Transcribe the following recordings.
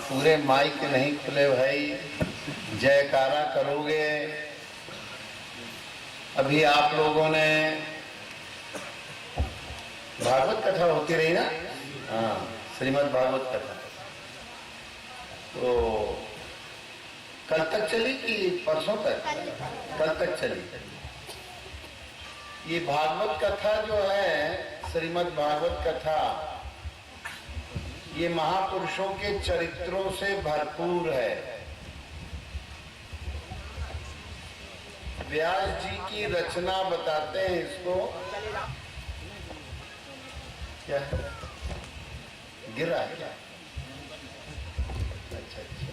पूरे माइक नहीं खुले भाई, जयकारा करोगे। अभी आप लोगों ने भागवत कथा होती रही ना, हाँ, श्रीमद् भागवत कथा तो कल तक चली कि परसों तक? कल तक चली। ये भागवत कथा जो है, श्रीमद् भागवत कथा, ये महापुरुषों के चरित्रों से भरपूर है। व्यास जी की रचना बताते हैं इसको। क्या गिरा है क्या? अच्छा अच्छा,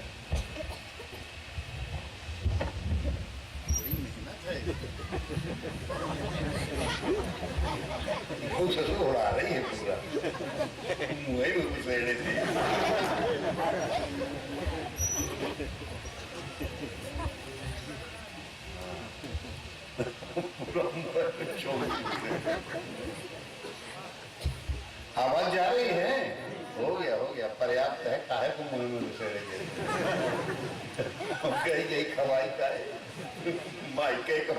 कुछ उड़ा रही है पूरा मुँह में घुसेड़े थे। आवाज जा रही है? हो गया पर्याप्त है। काहे को मुंह में घुसेड़े गई खवाई का है माइके का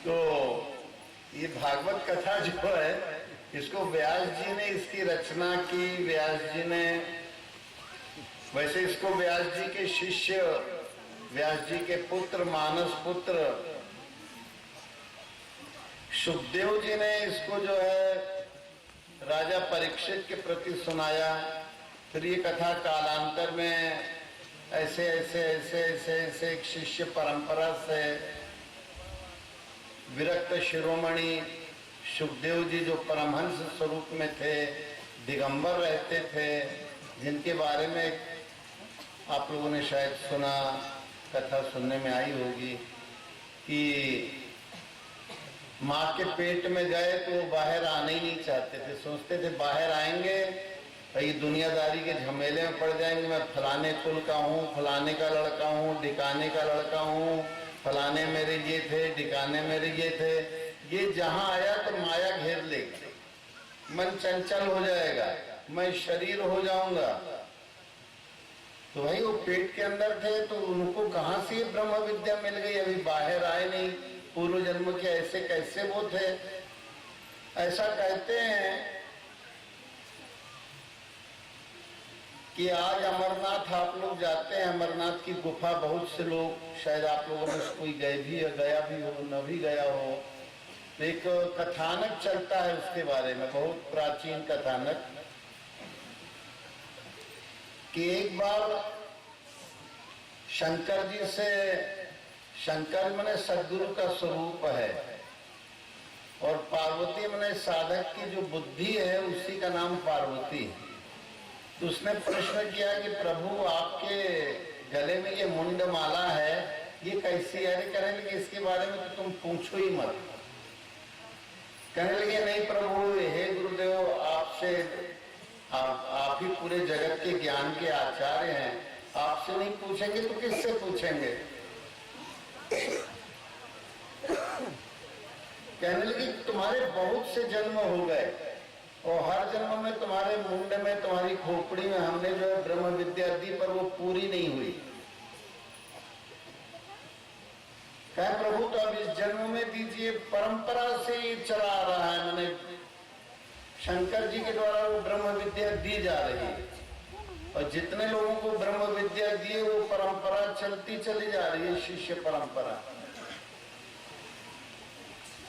तो ये भागवत कथा जो है, इसको व्यास जी ने इसकी रचना की। व्यास जी ने, वैसे इसको व्यास जी के शिष्य, व्यास जी के पुत्र, मानस पुत्र सुखदेव जी ने इसको जो है राजा परीक्षित के प्रति सुनाया। फिर ये कथा कालांतर में ऐसे ऐसे ऐसे ऐसे ऐसे एक शिष्य परंपरा से विरक्त शिरोमणि सुखदेव जी, जो परमहंस स्वरूप में थे, दिगंबर रहते थे, जिनके बारे में आप लोगों ने शायद सुना, कथा सुनने में आई होगी कि माँ के पेट में गए तो वो बाहर आने ही नहीं चाहते थे। सोचते थे बाहर आएंगे तो ये दुनियादारी के झमेले में पड़ जाएंगे। मैं फलाने कुल का हूँ, फलाने का लड़का हूँ, ढिकाने का लड़का हूँ, फलाने मेरे ये थे, ढिकाने मेरे ये थे। ये जहाँ आया तो माया घेर लेगी, मन चंचल हो जाएगा, मैं शरीर हो जाऊंगा। तो भाई वो पेट के अंदर थे तो उनको कहाँ से ब्रह्म विद्या मिल गई? अभी बाहर आए नहीं। पूर्व जन्म के ऐसे कैसे वो थे? ऐसा कहते हैं कि आज अमरनाथ आप लोग जाते हैं, अमरनाथ की गुफा, बहुत से लोग, शायद आप लोगों में से कोई गए भी है, गया भी हो, न भी गया हो। एक कथानक चलता है उसके बारे में, बहुत प्राचीन कथानक, कि एक बार शंकर जी से, शंकर माने सद्गुरु का स्वरूप है, और पार्वती माने साधक की जो बुद्धि है उसी का नाम पार्वती है। तो उसने प्रश्न किया कि प्रभु आपके गले में ये मुंड माला है, ये कैसी है? कहने लगे इसके बारे में तो तुम पूछो ही मत। कहने लगे नहीं प्रभु, हे गुरुदेव, आपसे आप ही पूरे जगत के ज्ञान के आचार्य हैं, आपसे नहीं पूछेंगे तो किससे पूछेंगे? कहने लगे तुम्हारे बहुत से जन्म हो गए और हर जन्म में तुम्हारे मुंड में, तुम्हारी खोपड़ी में हमने जो है ब्रह्म विद्या दी, पर वो पूरी नहीं हुई। कहे प्रभु तो अब इस जन्म में दीजिए, परंपरा से ही चला आ रहा है, मैंने शंकर जी के द्वारा वो ब्रह्म विद्या दी जा रही है, और जितने लोगों को ब्रह्म विद्या दी वो परंपरा चलती चली जा रही है, शिष्य परंपरा।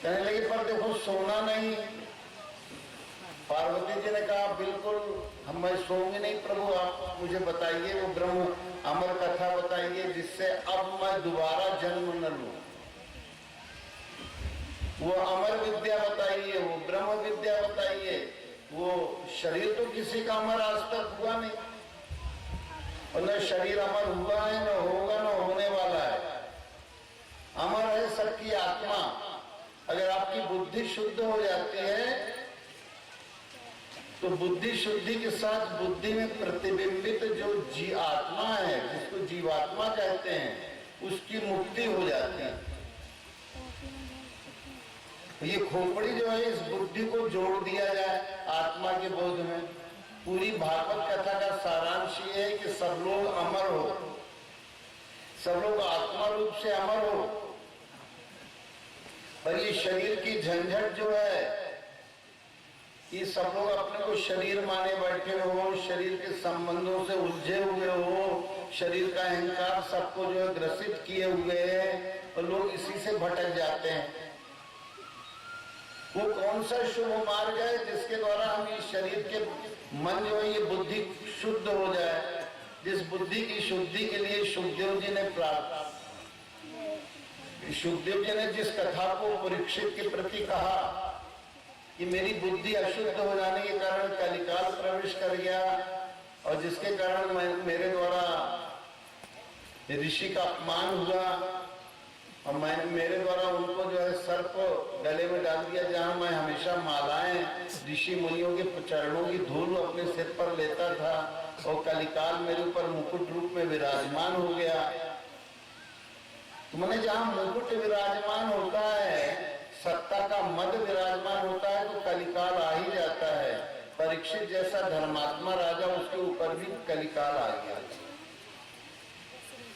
कहने लगे पर देखो सोना नहीं। पार्वती जी ने कहा बिल्कुल हम, मैं सोऊंगी नहीं प्रभु, आप मुझे बताइए वो ब्रह्म अमर कथा बताइए जिससे अब मैं दोबारा जन्म न लूं। वो अमर विद्या बताइए, वो ब्रह्म विद्या बताइए। वो शरीर तो किसी का अमर आज तक हुआ नहीं, और न शरीर अमर हुआ है, न होगा, न होने वाला है। अमर है सबकी आत्मा। अगर आपकी बुद्धि शुद्ध हो जाती है तो बुद्धि शुद्धि के साथ बुद्धि में प्रतिबिंबित जो आत्मा है, जिसको जीवात्मा कहते हैं, उसकी मुक्ति हो जाती है। ये खोपड़ी जो है इस बुद्धि को जोड़ दिया जाए आत्मा के बोध में। पूरी भागवत कथा का सारांश ये है कि सब लोग अमर हो, सब लोग आत्मा रूप से अमर हो, पर ये शरीर की झंझट जो है, ये सब लोग अपने को शरीर माने बैठे हो, शरीर के संबंधों से उलझे हुए हो, शरीर का अहंकार सबको जो है ग्रसित किए हुए है, और लोग इसी से भटक जाते हैं। वो कौन सा शुभ मार्ग है जिसके द्वारा हम इस शरीर के मन जो है ये बुद्धि शुद्ध हो जाए, जिस बुद्धि की शुद्धि के लिए सुखदेव जी ने प्रार्थना, सुखदेव जी ने जिस कथा को परीक्षित के प्रति कहा कि मेरी बुद्धि अशुद्ध हो जाने के कारण कलिकाल प्रवेश कर गया, और जिसके कारण मेरे द्वारा ऋषि का अपमान हुआ, और मेरे द्वारा उनको जो है सर्प गले में डाल दिया, जहां मैं हमेशा मालाएं ऋषि मुनियों के चरणों की धूल अपने सिर पर लेता था, और कलिकाल मेरे ऊपर मुकुट रूप में विराजमान हो गया। तो मैंने जहां मुकुट विराजमान होता है, सत्ता का मद विराजमान होता है, तो कलिकाल आ ही जाता है। परीक्षित जैसा धर्मात्मा राजा, उसके ऊपर भी कलिकाल आ गया।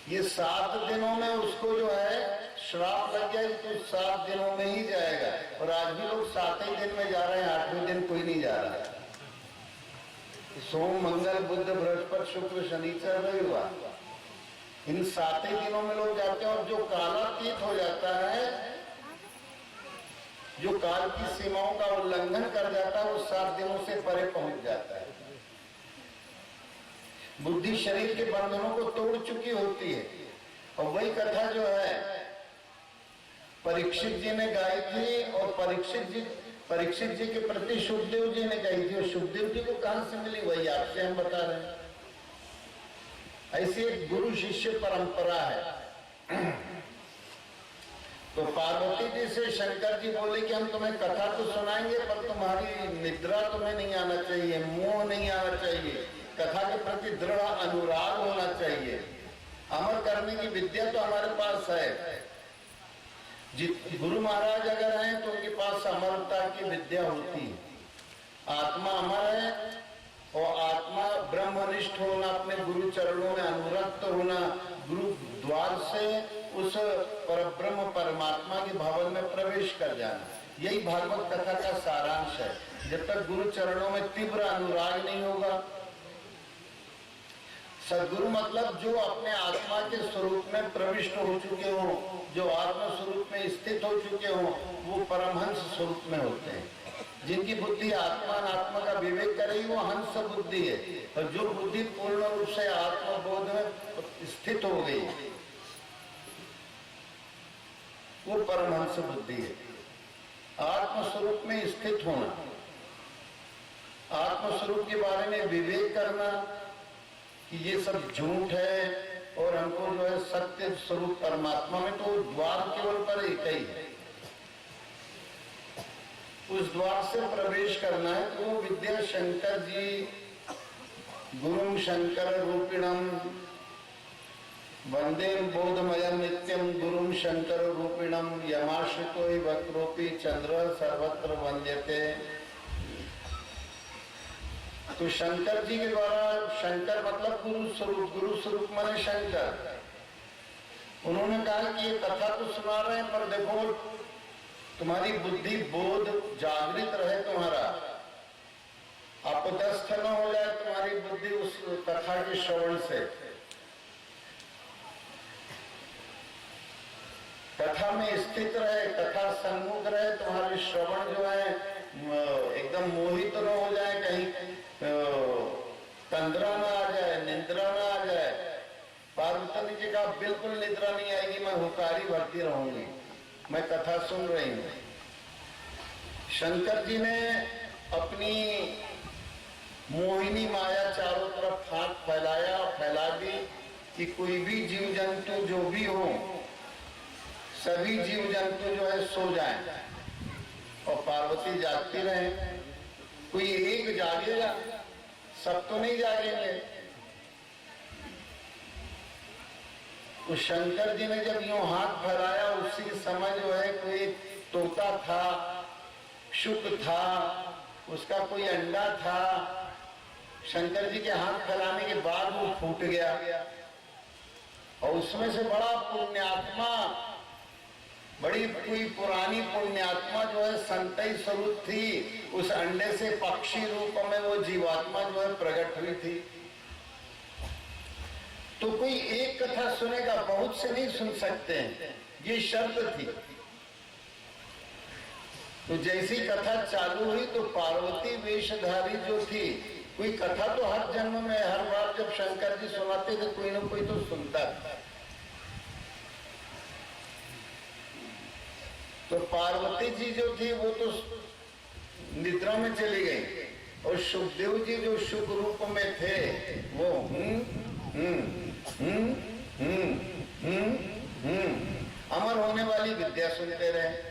ये 7 दिनों में उसको जो है श्राप लग गया, तो 7 दिनों में ही जाएगा, और आज भी लोग 7 ही दिन में जा रहे हैं, 8वें दिन कोई नहीं जा रहा है। सोम मंगल बुध बृहस्पति शुक्र शनिचर रविवार, इन 7 ही दिनों में लोग जाते हैं, और जो कालातीत हो जाता है, जो काल की सीमाओं का उल्लंघन कर जाता है, वो 7 दिनों से परे पहुंच जाता है। बुद्धि शरीर के बंधनों को तोड़ चुकी होती है, और वही कथा जो है परीक्षित जी ने गाई थी, और परीक्षित जी के प्रति सुखदेव जी ने गाई थी, और सुखदेव जी को कहां से मिली वही आपसे हम बता रहे हैं। ऐसी एक गुरु शिष्य परंपरा है। तो पार्वती जी से शंकर जी बोले कि हम तुम्हें कथा तो सुनाएंगे, पर तुम्हारी निद्रा तुम्हें नहीं आना चाहिए, मोह नहीं आना चाहिए, कथा के प्रति दृढ़ अनुराग होना चाहिए। अमर करने की विद्या तो हमारे पास है। गुरु महाराज अगर हैं तो उनके पास अमरता की विद्या होती है। आत्मा अमर है, और आत्मा ब्रह्मनिष्ठ होना, अपने गुरु चरणों में अनुरक्त होना, गुरु द्वार से उस परब्रह्म परमात्मा के भवन में प्रवेश कर जाना, यही भागवत कथा का सारांश है। जब तक गुरु चरणों में तीव्र अनुराग नहीं होगा, सदगुरु मतलब जो अपने आत्मा के स्वरूप में प्रविष्ट हो चुके हो, जो आत्मा स्वरूप में स्थित हो चुके हो, वो परमहंस स्वरूप में होते हैं। जिनकी बुद्धि आत्मा अनात्मा का विवेक करेगी वो हंस बुद्धि है, और जो बुद्धि पूर्ण रूप से आत्मबोध में स्थित हो गई वो परमहंस बुद्धि है। आत्मस्वरूप में स्थित होना, आत्मस्वरूप के बारे में विवेक करना कि ये सब झूठ है, और हमको जो है सत्य स्वरूप परमात्मा में, तो द्वार केवल पर एक ही है, उस द्वार से प्रवेश करना है। तो वो विद्या शंकर जी गुरुं शंकर रूपिणम वंदे बोधमयं नित्यं गुरुं शंकर रूपिणम यमाश्रितो हि वक्रोपि चंद्र सर्वत्र वंद्यते। तो शंकर जी के द्वारा, शंकर मतलब गुरु स्वरूप माने शंकर, उन्होंने कहा कि ये कथा तो सुना रहे हैं, पर देखो तुम्हारी बुद्धि बोध जागृत रहे, तुम्हारा अपदस्थ न हो जाए तुम्हारी बुद्धि उस कथा के श्रवण से। कथा में स्थित रहे, कथा सन्मुख रहे, तुम्हारे श्रवण जो है एकदम मोहित न हो जाए, कहीं तंद्रा न आ जाए, निद्रा न आ जाए। पार्वती जी का बिल्कुल निद्रा नहीं आएगी, मैं हुकारी भरती रहूंगी, मैं कथा सुन रही हूं। शंकर जी ने अपनी मोहिनी माया चारों तरफ हाथ फैला दी कि कोई भी जीव जंतु जो भी हो, सभी जीव जंतु जो है सो जाएं, और पार्वती जागती रहे। कोई एक जागेगा, सब तो नहीं जागेंगे। तो शंकर जी ने जब यूं हाथ फैलाया, उसी समय जो है कोई तोता था, शुक था, उसका कोई अंडा था, शंकर जी के हाथ फैलाने के बाद वो फूट गया और उसमें से बड़ा पुण्यात्मा, बड़ी कोई पुरानी पुण्यात्मा जो है संतई स्वरूप थी, उस अंडे से पक्षी रूप में वो जीवात्मा जो है प्रकट हुई थी। तो कोई एक कथा सुनेगा, बहुत से नहीं सुन सकते हैं, ये शर्त थी। तो जैसी कथा चालू हुई तो पार्वती वेशधारी जो थी, कोई कथा तो हर जन्म में, हर बार जब शंकर जी सुनाते थे कोई ना कोई तो सुनता था। तो पार्वती जी जो थी वो तो निद्रा में चली गई और सुखदेव जी जो शुक रूप में थे वो अमर होने वाली विद्या सुनते रहे।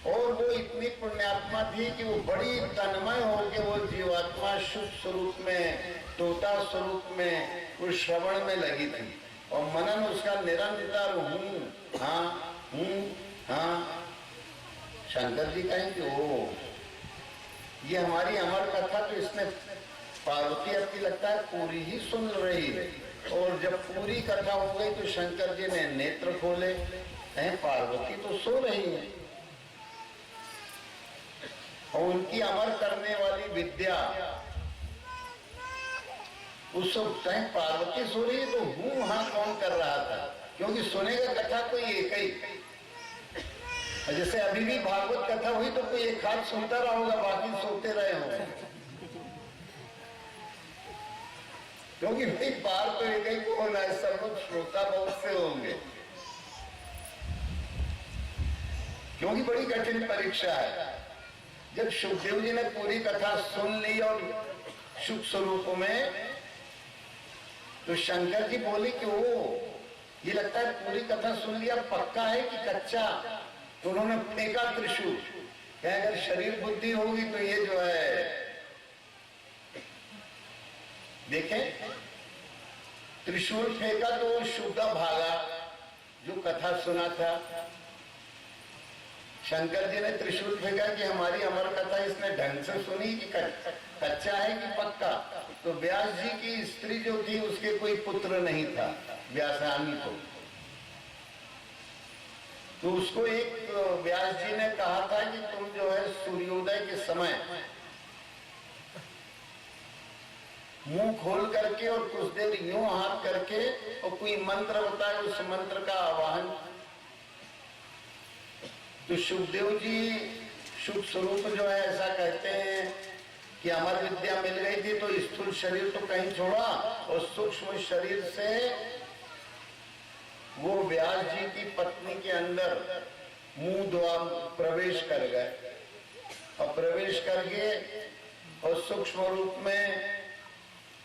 और वो इतनी पुण्यात्मा थी कि वो बड़ी तन्मय होकर वो जीवात्मा शुभ स्वरूप में, तोता स्वरूप में उस श्रवण में लगी थी और मनन उसका निरंतर हाँ। शंकर जी कहें कि ओ ये हमारी अमर कथा तो इसने पार्वती अब की लगता है पूरी ही सुन रही है। और जब पूरी कथा हो गई तो शंकर जी ने नेत्र खोले, पार्वती तो सो रही है और उनकी अमर करने वाली विद्या उस टाइम पार्वती सो रही है तो हूं हाँ कौन कर रहा था, क्योंकि सुनेगा कथा कोई एक ही। जैसे अभी भी भागवत कथा हुई तो कोई एक हाथ सुनता रहा होगा, बाकी सोते रहे होंगे, क्योंकि भाई पार तो एक ही को होना है, सब लोग श्रोता बहुत से होंगे, क्योंकि बड़ी कठिन परीक्षा है। जब सुखदेव जी ने पूरी कथा सुन ली और शुक स्वरूप में, तो शंकर जी बोले कि वो ये लगता है पूरी कथा सुन लिया, पक्का है कि कच्चा? तो उन्होंने फेंका त्रिशूल, क्या अगर शरीर बुद्धि होगी तो ये जो है देखें, त्रिशूल फेंका तो वो शुद्धा भागा जो कथा सुना था। शंकर जी ने त्रिशूल फेंका कि हमारी अमर कथा इसने ढंग से सुनी कि कच्चा है कि पक्का। तो व्यास जी की स्त्री जो थी उसके कोई पुत्र नहीं था, व्यासानी को, तो उसको एक व्यास जी ने कहा था कि तुम जो है सूर्योदय के समय मुंह खोल करके और कुछ देर यूं हाथ करके और कोई मंत्र बताए, उस मंत्र का आवाहन। तो सुखदेव जी शुभ स्वरूप जो है ऐसा कहते हैं कि अमर विद्या मिल गई थी तो स्थूल शरीर तो कहीं छोड़ा और सूक्ष्म शरीर से वो व्यास जी की पत्नी के अंदर मुंह द्वार प्रवेश कर गए और प्रवेश करके और सूक्ष्म रूप में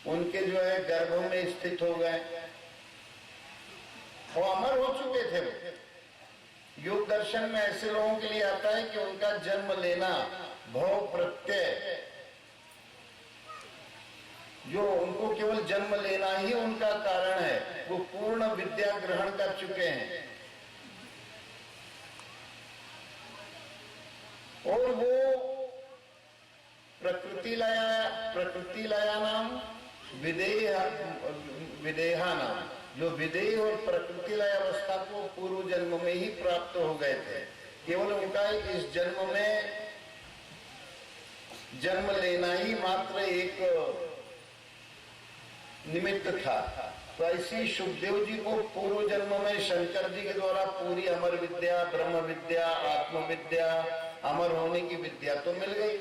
उनके जो है गर्भ में स्थित हो गए। वो अमर हो चुके थे। वो योग दर्शन में ऐसे लोगों के लिए आता है कि उनका जन्म लेना भव प्रत्यय, जो उनको केवल जन्म लेना ही उनका कारण है, वो पूर्ण विद्या ग्रहण कर चुके हैं और वो प्रकृति लया नाम विदेहा नाम, जो विदेह और प्रकृति लय अवस्था को पूर्व जन्म में ही प्राप्त हो गए थे। केवल उनका इस जन्म में जन्म लेना ही मात्र एक निमित्त था। तो ऐसी सुखदेव जी को पूर्व जन्म में शंकर जी के द्वारा पूरी अमर विद्या, ब्रह्म विद्या, आत्म विद्या, अमर होने की विद्या तो मिल गई।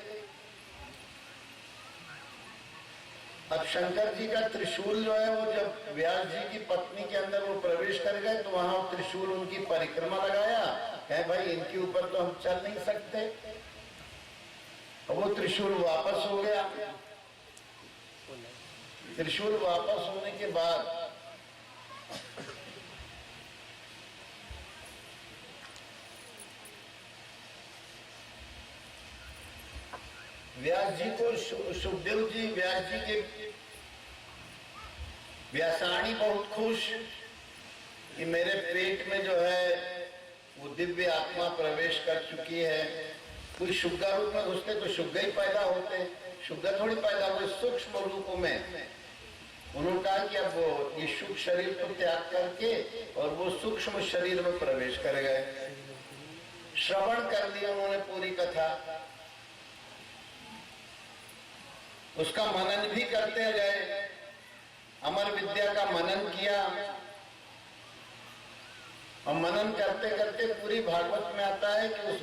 अब शंकर जी का त्रिशूल जो है वो जब व्यास जी की पत्नी के अंदर वो प्रवेश कर गए तो वहां त्रिशूल उनकी परिक्रमा लगाया, कहे भाई इनके ऊपर तो हम चल नहीं सकते। वो त्रिशूल वापस हो गया। त्रिशूल वापस होने के बाद व्यास जी को सुखदेव जी, व्यास जी के व्यासाणी बहुत खुश कि मेरे पेट में जो है वो दिव्य आत्मा प्रवेश कर चुकी है कोई शुद्ध रूप में घुसते तो शुद्ध ही पैदा होते, शुद्ध थोड़ी पैदा हुए, सूक्ष्म रूप में। उन्होंने कहा कि अब वो ये सूक्ष्म शरीर को त्याग करके और वो सूक्ष्म शरीर में प्रवेश कर गए। श्रवण कर लिया उन्होंने पूरी कथा, उसका मनन भी करते गए, अमर विद्या का मनन किया। और मनन करते करते पूरी भागवत में आता है कि उस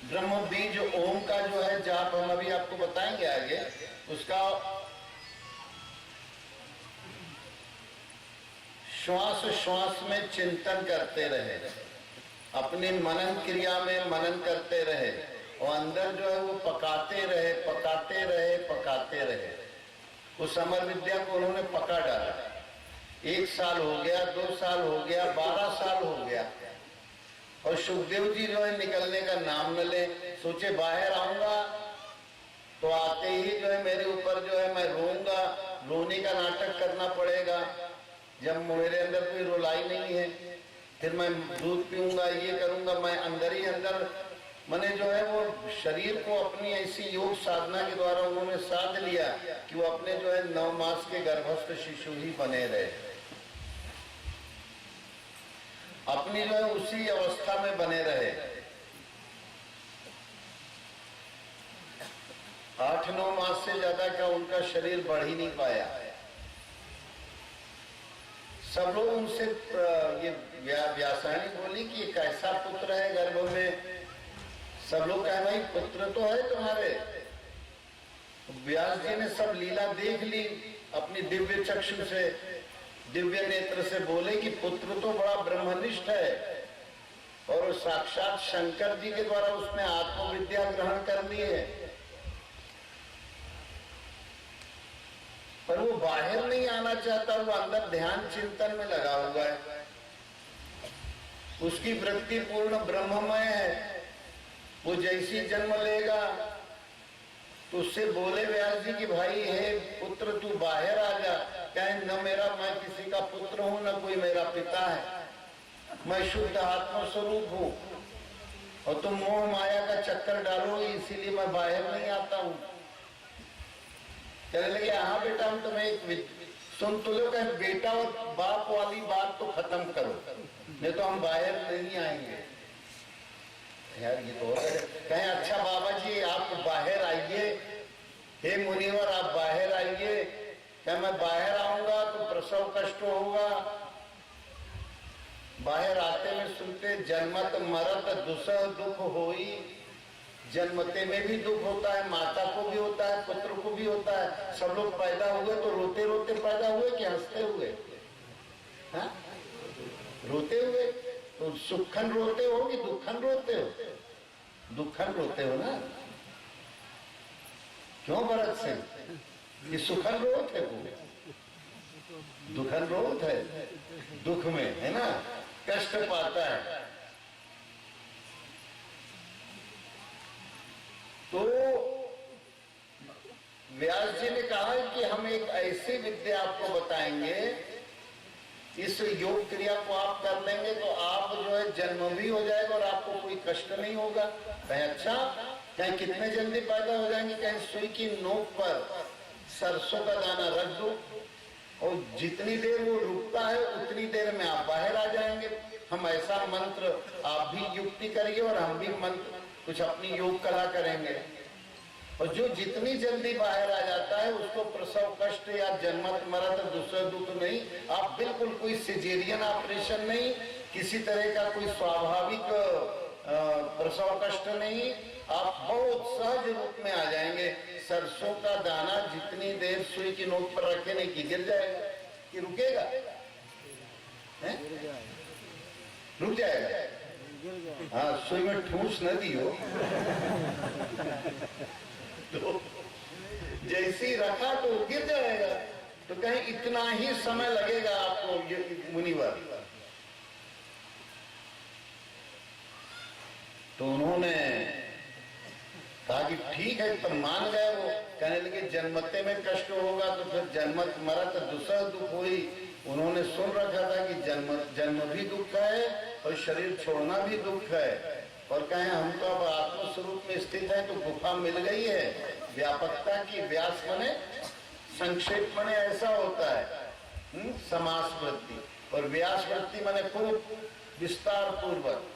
ब्रह्म बीज ओम का जो है जाप, हम अभी आपको बताएंगे आगे, उसका श्वास श्वास में चिंतन करते रहे, अपने मनन क्रिया में मनन करते रहे और अंदर जो है वो पकाते रहे पकाते रहे पकाते रहे। उस अमर विद्या को उन्होंने पका डाला। 1 साल हो गया, 2 साल हो गया, 12 साल हो गया और सुखदेव जी जो है निकलने का नाम न ले। सोचे बाहर आऊंगा तो आते ही जो है मेरे ऊपर जो है मैं रोऊंगा, रोने का नाटक करना पड़ेगा। जब मेरे अंदर कोई रुलाई नहीं है, फिर मैं दूध पीऊंगा, ये करूंगा, मैं अंदर ही अंदर मैंने जो है वो शरीर को अपनी ऐसी योग साधना के द्वारा उन्होंने साध लिया कि वो अपने जो है 9 मास के गर्भस्थ शिशु ही बने रहे, अपनी जो है उसी अवस्था में बने रहे। 8-9 मास से ज्यादा का उनका शरीर बढ़ ही नहीं पाया। सब लोग उनसे ये व्यासानी बोली कि कैसा पुत्र है गर्भ में। सब लोग कहे भाई पुत्र तो है तुम्हारे। व्यास जी ने सब लीला देख ली अपनी दिव्य चक्षु से, दिव्य नेत्र से, बोले कि पुत्र तो बड़ा ब्रह्मनिष्ठ है और साक्षात शंकर जी के द्वारा उसने आत्मविद्या ग्रहण कर ली है, पर वो बाहर नहीं आना चाहता, वो अंदर ध्यान चिंतन में लगा हुआ है। उसकी वृत्ति पूर्ण ब्रह्ममय है। वो जैसी जन्म लेगा तो उससे बोले व्यास जी कि भाई हे पुत्र तू बाहर आ जा। कहे न मेरा, मैं किसी का पुत्र हूं, न कोई मेरा पिता है, मैं शुद्ध आत्मा स्वरूप हूं और तुम मोह माया का चक्कर डालोगे इसीलिए मैं बाहर नहीं आता हूं। कहने लगे हाँ बेटा हम तुम्हें एक सुन तो लो। कहे बेटा और बाप वाली बात तो खत्म करो, नहीं तो हम बाहर नहीं आएंगे। यार ये तो कहें अच्छा बाबा जी आप बाहर आइए, हे मुनिवर आप बाहर आइए। क्या मैं बाहर आऊंगा तो प्रसव कष्ट होगा। बाहर आते में सुनते जन्मत मरत दुसह दुख होई। जन्मते में भी दुख होता है, माता को भी होता है, पुत्र को भी होता है। सब लोग पैदा हुए तो रोते रोते पैदा हुए कि हंसते हुए? हाँ? रोते हुए। तो सुखन रोते हो कि दुखन रोते हो? दुखन रोते हो ना। क्यों भरत सिंह? कि सुखन रोत है वो, दुखन रोत है, दुख में है ना, कष्ट पाता है। तो व्यास जी ने कहा कि हम एक ऐसी विद्या आपको बताएंगे, इस योग क्रिया को आप कर लेंगे तो आप जो है जन्म भी हो जाएगा और आपको कोई कष्ट नहीं होगा। कहीं अच्छा, कहीं कितने जल्दी पैदा हो जाएंगे। कहीं सुई की नोक पर सरसों का दाना रख दो और जितनी देर वो रुकता है उतनी देर में आप बाहर आ जाएंगे। हम ऐसा मंत्र, आप भी युक्ति करिए और हम भी मंत्र कुछ अपनी योग कला करेंगे। और जो जितनी जल्दी बाहर आ जाता है उसको प्रसव कष्ट या जन्मत मरत दूसरा दुख नहीं। आप बिल्कुल कोई सिजेरियन ऑपरेशन नहीं, किसी तरह का कोई स्वाभाविक प्रसव कष्ट नहीं, आप बहुत सहज रूप में आ जाएंगे। सरसों का दाना जितनी देर सुई की नोक पर रखे नहीं कि गिर जाएगा कि रुकेगा? रुक जाएगा। हाँ, सुई में ठूस न दियो तो जैसे ही रखा तो गिर जाएगा। तो कहीं इतना ही समय लगेगा आपको ये मुनिवर। तो उन्होंने कहा कि ठीक है, तो मान गए। वो कहने लगे जन्मते में कष्ट होगा तो फिर जन्मत मरत दूसरा दुख हुई। उन्होंने सुन रखा था कि जन्म भी दुख है और शरीर छोड़ना भी दुख है। और कहें हम तो अब आत्म स्वरूप में स्थित है, तो गुफा मिल गई है व्यापकता की। व्यास मने संक्षेप मने ऐसा होता है समास वृत्ति, और व्यास वृत्ति मने खूब विस्तार पूर्वक।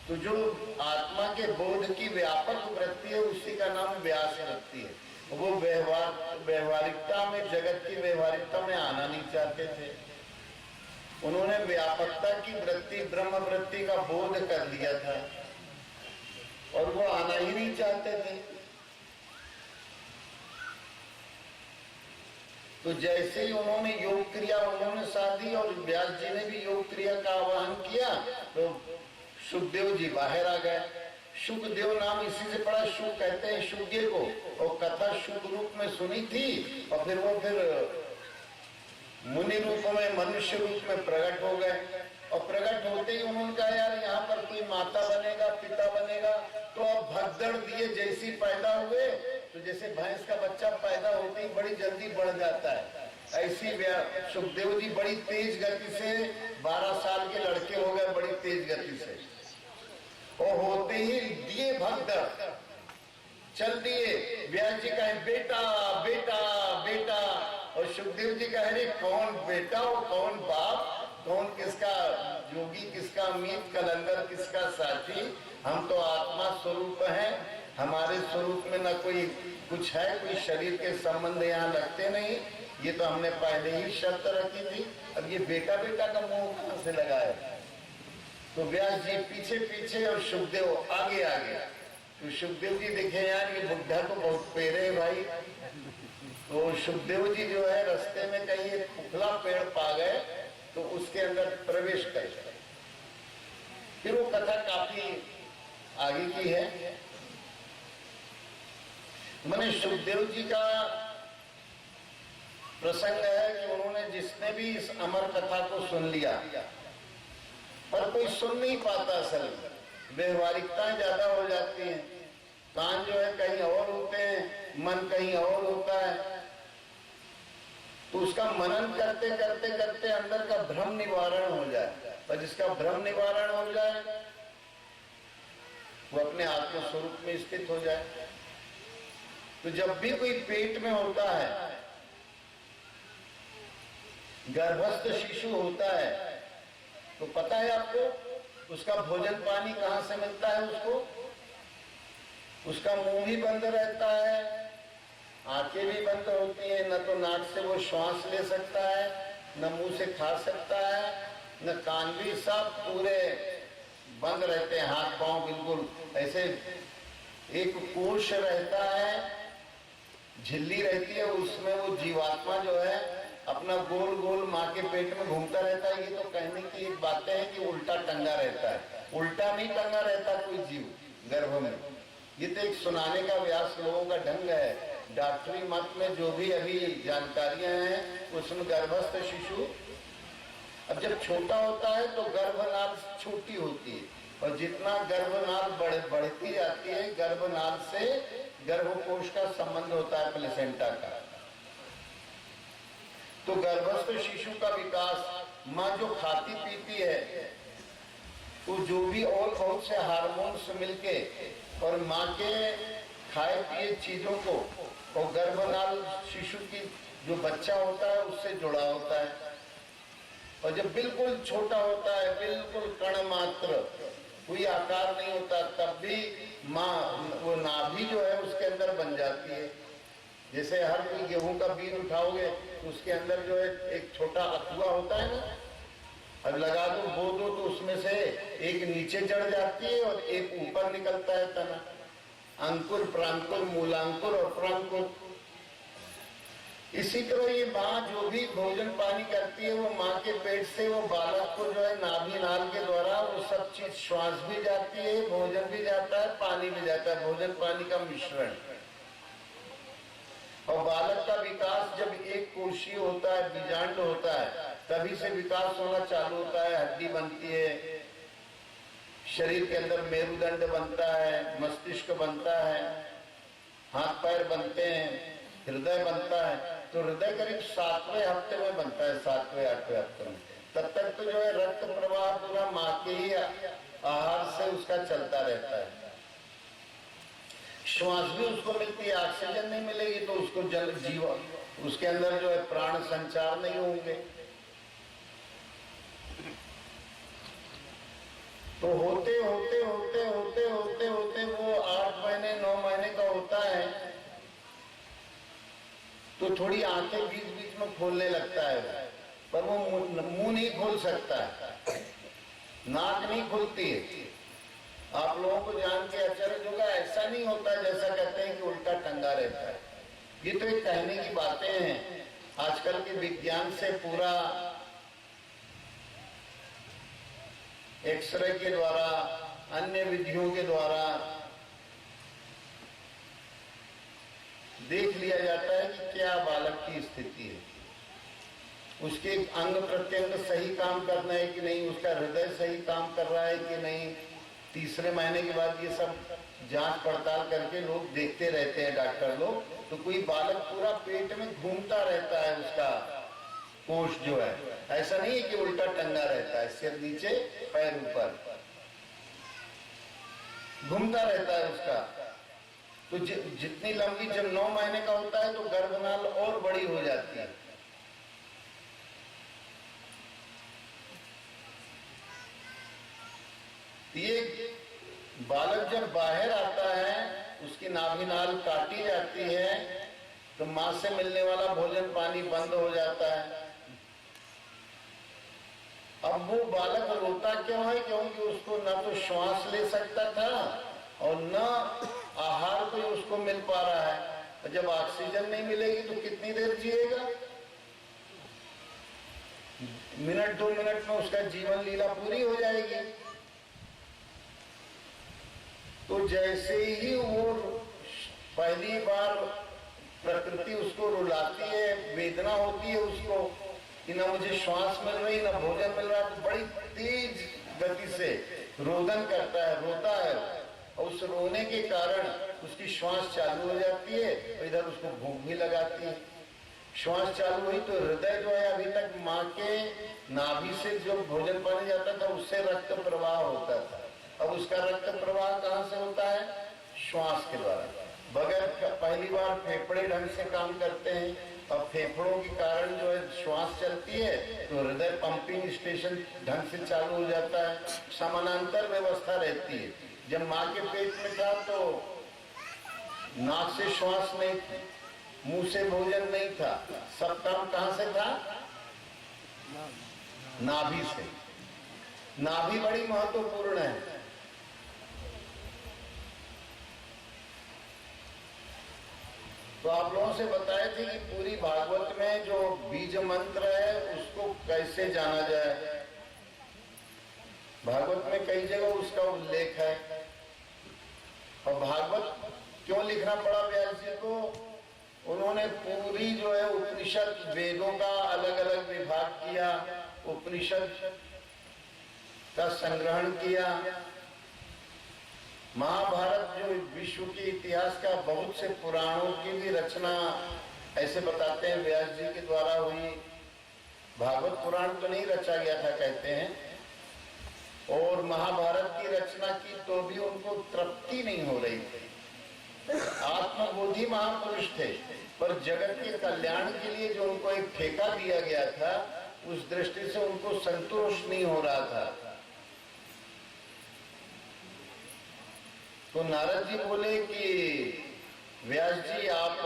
तो जो आत्मा के बोध की व्यापक वृत्ति है उसी का नाम व्यास वृत्ति है। वो व्यवहारिकता में, जगत की व्यवहारिकता में आना नहीं चाहते थे। उन्होंने व्यापकता की वृत्ति, ब्रह्म वृत्ति का बोध कर लिया था और वो आना ही नहीं चाहते थे। तो जैसे ही उन्होंने योग क्रिया उन्होंने साधी और व्यास जी ने भी योग क्रिया का आह्वान किया, तो सुखदेव जी बाहर आ गए। सुखदेव नाम इसी से पड़ा, सुख कहते हैं सुज्ञ को, और कथा सुख रूप में सुनी थी और फिर वो मुनि रूप में, मनुष्य रूप में प्रकट हो गए। और प्रकट होते ही उन्होंने कहा यार यहाँ पर कोई माता बनेगा, पिता बनेगा। तो अब भगदड़ दिए जैसी पैदा हुए, तो जैसे भैंस का बच्चा पैदा होते ही बड़ी जल्दी बढ़ जाता है, ऐसी सुखदेव जी बड़ी तेज गति से 12 साल के लड़के हो गए, बड़ी तेज गति से। और होते ही दिए भगदड़, चल दिए। व्यास जी कहे बेटा बेटा बेटा, और सुखदेव जी कह रहे कौन बेटा और कौन बाप, कौन किसका योगी, किसका मीत, कलंदर किसका साथी। हम तो आत्मा स्वरूप हैं, हमारे स्वरूप में न कोई कुछ है, कोई शरीर के संबंध यहाँ लगते नहीं। ये तो हमने पहले ही शर्त रखी थी, अब ये बेटा बेटा का मुंह कहां से लगाया। तो व्यास जी पीछे पीछे और सुखदेव आगे आगे। तो सुखदेव जी देखे यार ये बुढ़ा तो बहुत पेरे है भाई। तो सुखदेव जी जो है रास्ते में कहीं एक उखला पेड़ पा गए, तो उसके अंदर प्रवेश कर गए। फिर वो कथा काफी आगे की है। मैंने सुखदेव जी का प्रसंग है कि उन्होंने, जिसने भी इस अमर कथा को सुन लिया, पर कोई सुन नहीं पाता, असल व्यवहारिकताएं ज्यादा हो जाती हैं, कान जो है कहीं और होते हैं, मन कहीं और होता है। तो उसका मनन करते करते करते अंदर का भ्रम निवारण हो जाए, और जिसका भ्रम निवारण हो जाए वो अपने आत्म स्वरूप में स्थित हो जाए। तो जब भी कोई पेट में होता है, गर्भस्थ शिशु होता है, तो पता है आपको उसका भोजन पानी कहां से मिलता है उसको? उसका मुंह भी बंद रहता है, आंखें भी बंद होती हैं, न तो नाक से वो श्वास ले सकता है, न मुंह से खा सकता है, न कान भी सब पूरे बंद रहते हैं, हाथ पांव बिल्कुल ऐसे। एक कोश रहता है, झिल्ली रहती है, उसमें वो जीवात्मा जो है अपना गोल गोल माँ के पेट में घूमता रहता है। ये तो कहने की एक बातें है कि उल्टा टंगा रहता है, उल्टा नहीं टंगा रहता कोई जीव गर्भ में। ये तो एक सुनाने का व्यास लोगों का ढंग है। डॉक्टरी मत में जो भी अभी जानकारियां हैं, उसमें गर्भस्थ शिशु अब जब छोटा होता है तो गर्भनाल छोटी होती है, और जितना गर्भनाल बढ़ती जाती है, गर्भनाल से गर्भकोश का संबंध होता है, प्लेसेंटा का। तो गर्भस्थ शिशु का विकास, माँ जो खाती पीती है, तो जो भी और बहुत से हार्मोन्स मिलके और माँ के खाए पिए चीजों को, और गर्भनाल शिशु की जो बच्चा होता है उससे जुड़ा होता है। और जब बिल्कुल छोटा होता है, बिल्कुल कण मात्र, कोई आकार नहीं होता, तब भी माँ वो नाभि जो है उसके अंदर बन जाती है। जैसे हर कोई गेहूं का बीज उठाओगे तो उसके अंदर जो है एक छोटा अथुआ होता है ना, अब लगा दो बो दो तो उसमें से एक नीचे चढ़ जाती है और एक ऊपर निकलता है तना। अंकुर, प्रांकुर, मूलांकुर और प्रांकुर। इसी तरह ये माँ जो भी भोजन पानी करती है, वो माँ के पेट से वो बालक को जो है नाभि नाल के द्वारा वो सब चीज, श्वास भी जाती है, भोजन भी जाता है, पानी भी जाता है, भोजन पानी का मिश्रण। और बालक का विकास जब एक कोशीय होता है, बीजांड होता है, तभी से विकास होना चालू होता है। हड्डी बनती है, शरीर के अंदर मेरुदंड बनता है, मस्तिष्क बनता है, हाथ पैर बनते हैं, हृदय बनता है। तो हृदय करीब 7वें हफ्ते में बनता है, 7वें 8वें हफ्ते में। तब तक तो जो है रक्त प्रवाह पूरा माँ के ही आहार से उसका चलता रहता है। श्वास भी उसको मिलती है, ऑक्सीजन नहीं मिलेगी तो उसको जल जीवन उसके अंदर जो है प्राण संचार नहीं होंगे। तो होते होते होते होते होते होते वो 8 महीने 9 महीने का होता है तो थोड़ी आंखें बीच बीच में खोलने लगता है, पर वो मुंह नहीं खोल सकता है, नाक नहीं खुलती है। आप लोगों को जान के आश्चर्य होगा, ऐसा नहीं होता जैसा कहते हैं कि उल्टा टंगा रहता है। ये तो एक कहने की बातें हैं। आजकल के विज्ञान से पूरा एक्सरे के द्वारा, अन्य विधियों के द्वारा देख लिया जाता है कि क्या बालक की स्थिति है, उसके अंग प्रत्यंग सही काम कर रहे हैं कि नहीं, उसका हृदय सही काम कर रहा है कि नहीं। तीसरे महीने के बाद ये सब जांच पड़ताल करके लोग देखते रहते हैं, डॉक्टर लोग। तो कोई बालक पूरा पेट में घूमता रहता है, उसका कोष जो है, ऐसा नहीं है कि उल्टा टंगा रहता है, सिर नीचे पैर ऊपर घूमता रहता है उसका। तो जितनी लंबी, जब 9 महीने का होता है तो गर्भनाल और बड़ी हो जाती है। ये बालक जब बाहर आता है, उसकी नाभि नाल काटी जाती है तो मां से मिलने वाला भोजन पानी बंद हो जाता है। अब वो बालक रोता क्यों है? क्योंकि उसको न तो श्वास ले सकता था और न आहार कोई उसको मिल पा रहा है। और जब ऑक्सीजन नहीं मिलेगी तो कितनी देर जिएगा? मिनट 2 मिनट में उसका जीवन लीला पूरी हो जाएगी। तो जैसे ही वो पहली बार प्रकृति उसको रुलाती है, वेदना होती है उसको कि ना मुझे श्वास मिल रही, ना भोजन मिल रहा, तो बड़ी तेज गति से रोदन करता है, रोता है। और उस रोने के कारण उसकी श्वास चालू हो जाती है और इधर उसको भूख भी लगाती है। श्वास चालू हुई तो हृदय जो है, अभी तक माँ के नाभि से जो भोजन पानी जाता था उससे रक्त प्रवाह होता था। अब उसका रक्त प्रवाह कहाँ से होता है? श्वास के द्वारा। बगैर पहली बार फेफड़े ढंग से काम करते हैं और फेफड़ों के कारण जो है श्वास चलती है तो हृदय पंपिंग स्टेशन ढंग से चालू हो जाता है। समानांतर व्यवस्था रहती है। जब माँ के पेट में था तो नाक से श्वास नहीं थी, मुंह से भोजन नहीं था, सब काम कहाँ से था? नाभि से। नाभि बड़ी महत्वपूर्ण है। तो आप लोगों से बताए थे कि पूरी भागवत में जो बीज मंत्र है उसको कैसे जाना जाए। भागवत में कई जगह उसका उल्लेख है। और भागवत क्यों लिखना पड़ा व्यास जी को? उन्होंने पूरी जो है उपनिषद, वेदों का अलग अलग विभाग किया, उपनिषद का संग्रहण किया। महाभारत जो विश्व के इतिहास का बहुत से पुराणों की भी रचना ऐसे बताते हैं व्यास जी के द्वारा हुई। भागवत पुराण तो नहीं रचा गया था कहते हैं। और महाभारत की रचना की तो भी उनको तृप्ति नहीं हो रही थी। आत्मबोधि महापुरुष थे, पर जगत के कल्याण के लिए जो उनको एक ठेका दिया गया था, उस दृष्टि से उनको संतोष नहीं हो रहा था। तो नारद जी बोले कि व्यास जी आप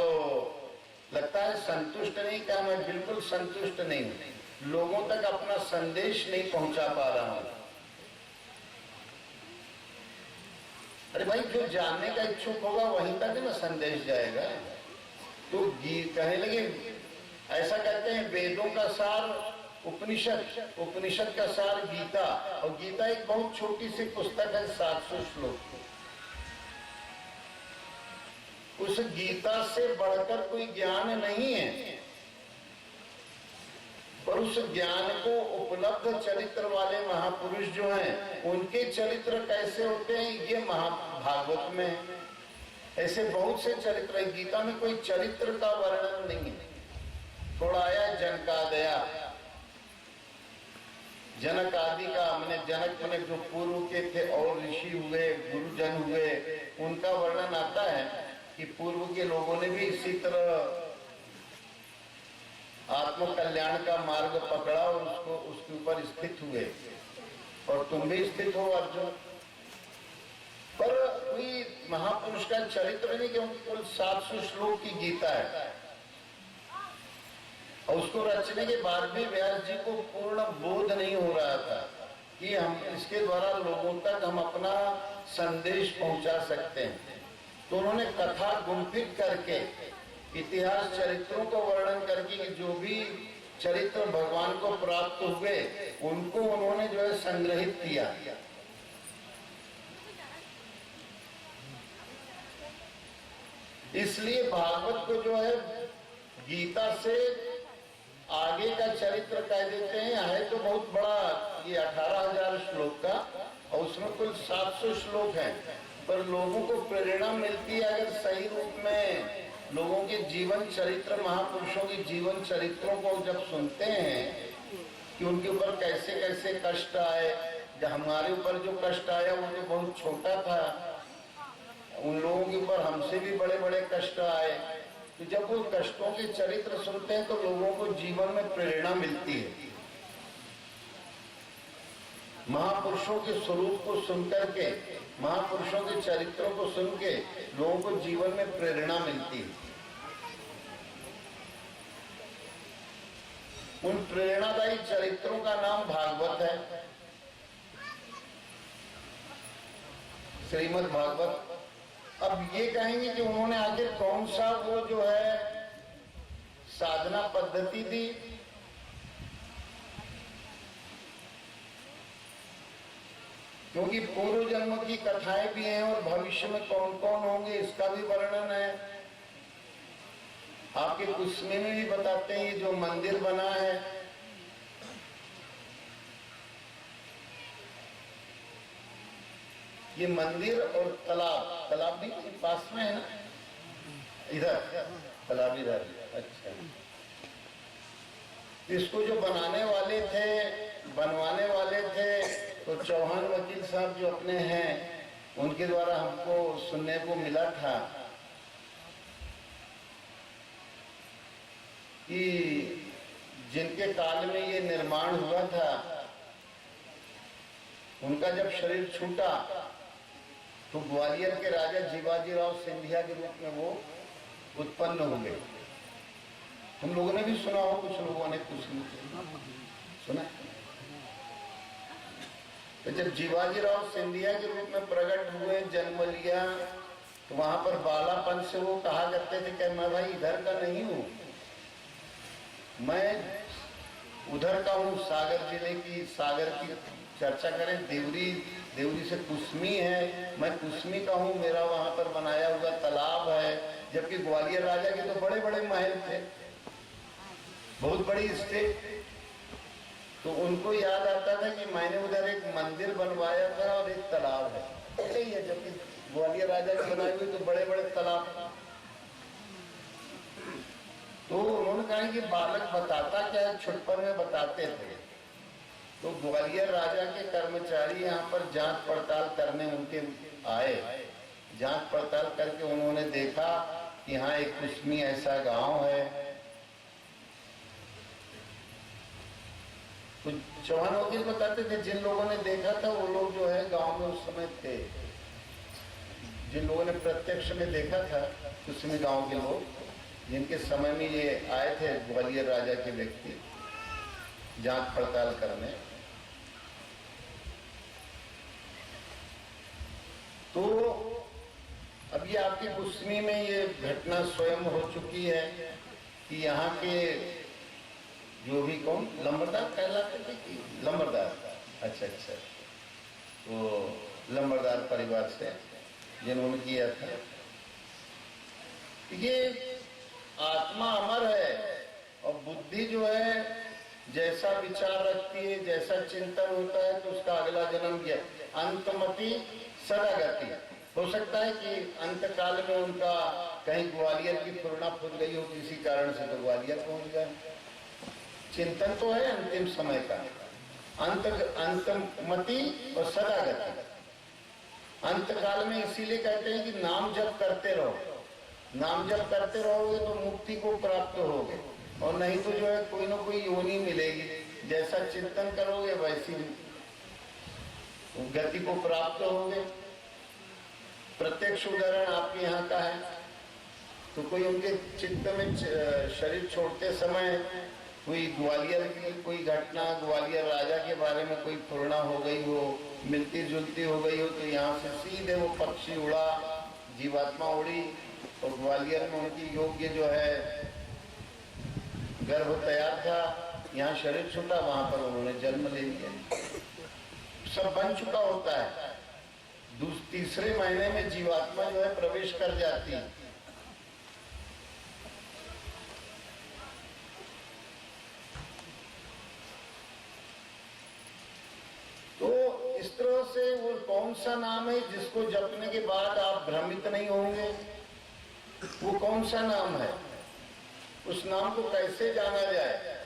लगता है संतुष्ट नहीं। क्या? मैं बिल्कुल संतुष्ट नहीं हूं, लोगों तक अपना संदेश नहीं पहुंचा पा रहा हूं। अरे भाई, जो जानने का इच्छुक होगा वहीं तक ना संदेश जाएगा। तो कहने लगे, ऐसा कहते हैं वेदों का सार उपनिषद, उपनिषद का सार गीता। और गीता एक बहुत छोटी सी पुस्तक है, 700 श्लोक। उस गीता से बढ़कर कोई ज्ञान नहीं है। पर उस ज्ञान को उपलब्ध चरित्र वाले महापुरुष जो हैं, उनके चरित्र कैसे होते हैं ये महाभागवत में ऐसे बहुत से चरित्र है। गीता में कोई चरित्र का वर्णन नहीं है। थोड़ा आया जनकादया, जनक आदि का हमने जनक ने जो पूर्व के थे और ऋषि हुए, गुरुजन हुए, उनका वर्णन आता है कि पूर्व के लोगों ने भी इसी तरह आत्म कल्याण का मार्ग पकड़ा और उसको उसके ऊपर स्थित हुए, और तुम भी स्थित हो अर्जुन। पर कोई महापुरुष का चरित्र नहीं, क्योंकि कुल 700 श्लोक की गीता है, और उसको रचने के बाद भी व्यास जी को पूर्ण बोध नहीं हो रहा था कि हम इसके द्वारा लोगों तक हम अपना संदेश पहुंचा सकते हैं। तो उन्होंने कथा गुंफित करके, इतिहास चरित्रों को वर्णन करके कि जो भी चरित्र भगवान को प्राप्त हुए उनको उन्होंने जो है संग्रहित किया। इसलिए भागवत को जो है गीता से आगे का चरित्र कह देते हैं। है तो बहुत बड़ा, ये 18,000 श्लोक का, और उसमें कुल 700 श्लोक हैं, पर लोगों को प्रेरणा मिलती है अगर सही रूप में लोगों के जीवन चरित्र, महापुरुषों के जीवन चरित्रों को जब सुनते हैं कि उनके ऊपर कैसे कैसे कष्ट आए। जब हमारे ऊपर जो कष्ट आया वो तो बहुत छोटा था, उन लोगों के ऊपर हमसे भी बड़े बड़े कष्ट आए। तो जब वो कष्टों के चरित्र सुनते हैं तो लोगों को जीवन में प्रेरणा मिलती है। महापुरुषों के स्वरूप को सुनकर के, महापुरुषों के चरित्रों को सुन के लोगों को जीवन में प्रेरणा मिलती है। उन प्रेरणादायी चरित्रों का नाम भागवत है, श्रीमद् भागवत। अब ये कहेंगे कि उन्होंने आगे कौन सा वो जो है साधना पद्धति दी। क्योंकि पूर्व जन्म की कथाएं भी हैं और भविष्य में कौन कौन होंगे इसका भी वर्णन है। आपके कुसमे में भी बताते हैं, ये जो मंदिर बना है ये मंदिर और तालाब, तालाब भी पास में है ना, इधर तालाब इधर। अच्छा, इसको जो बनाने वाले थे, बनवाने वाले थे, तो चौहान वकील साहब जो अपने हैं उनके द्वारा हमको सुनने को मिला था कि जिनके काल में ये निर्माण हुआ था उनका जब शरीर छूटा तो ग्वालियर के राजा जीवाजीराव सिंधिया के रूप में वो उत्पन्न हो गए। हम लोगों ने भी सुना हो, कुछ लोगों ने कुछ सुना। तो जब जीवाजीराव सिंधिया के रूप में प्रकट हुए, जन्म लिया, तो वहां पर बालापन से वो कहा करते थे कि मैं भाई इधर का नहीं हूं, मैं उधर का हूँ, सागर जिले की, सागर की चर्चा करें, देवरी से कुसमी है, मैं कुसमी का हूँ, मेरा वहां पर बनाया हुआ तालाब है। जबकि ग्वालियर राजा के तो बड़े बड़े महल थे, बहुत बड़ी स्टेट, तो उनको याद आता था कि मैंने उधर एक मंदिर बनवाया था और एक तालाब है, ऐसे ही है। जबकि ग्वालियर राजा के बनाए हुए तो बड़े बड़े तालाब। तो उन्होंने कहा कि बालक बताता क्या है, छुटपन में बताते थे। तो ग्वालियर राजा के कर्मचारी यहाँ पर जांच पड़ताल करने उनके आए। जांच पड़ताल करके उन्होंने देखा कि यहाँ एक कुसमी ऐसा गांव है। तो चौहान वकील बताते थे जिन लोगों ने देखा था वो लोग जो है गांव में उस समय थे, जिन लोगों ने प्रत्यक्ष में देखा था कुसमी गांव के लोग, जिनके समय में ये आए थे ग्वालियर राजा के व्यक्ति जांच पड़ताल करने। तो अब ये आपकी कुसमी में ये घटना स्वयं हो चुकी है कि यहाँ के जो भी कौन लंबरदार कहलाते थे कि लंबरदार, अच्छा, तो लंबरदार परिवार से जिन्होंने किया था। ये आत्मा अमर है और बुद्धि जो है जैसा विचार रखती है, जैसा चिंतन होता है, तो उसका अगला जन्म यह अंतमति सदागति। हो सकता है कि अंत काल में उनका कहीं ग्वालियर की पूर्णा फूट गई हो किसी कारण से, तो ग्वालियर पहुंच गए। चिंतन तो है अंतिम समय का, अंतमति और सदागति। अंत काल में इसीलिए कहते हैं कि नाम जप करते रहो, नाम जप करते रहोगे तो मुक्ति को प्राप्त होगे, और नहीं तो जो है कोई ना कोई योनि मिलेगी, जैसा चिंतन करोगे वैसी गति को प्राप्त होगे। प्रत्यक्ष उदाहरण आपके यहाँ का है, तो कोई उनके चित्त में शरीर छोड़ते समय कोई ग्वालियर की कोई घटना, ग्वालियर राजा के बारे में कोई पूर्णा हो गई हो, मिलती जुलती हो गई हो, तो यहाँ से सीधे वो पक्षी उड़ा, जीवात्मा उड़ी और ग्वालियर में उनकी योग्य जो है गर्भ तैयार था, यहाँ शरीर छूटा, वहां पर उन्होंने जन्म ले लिया। सब बन चुका होता है, तीसरे महीने में जीवात्मा जो है प्रवेश कर जाती है। तो इस तरह से वो कौन सा नाम है जिसको जपने के बाद आप भ्रमित नहीं होंगे, वो कौन सा नाम है, उस नाम को कैसे जाना जाए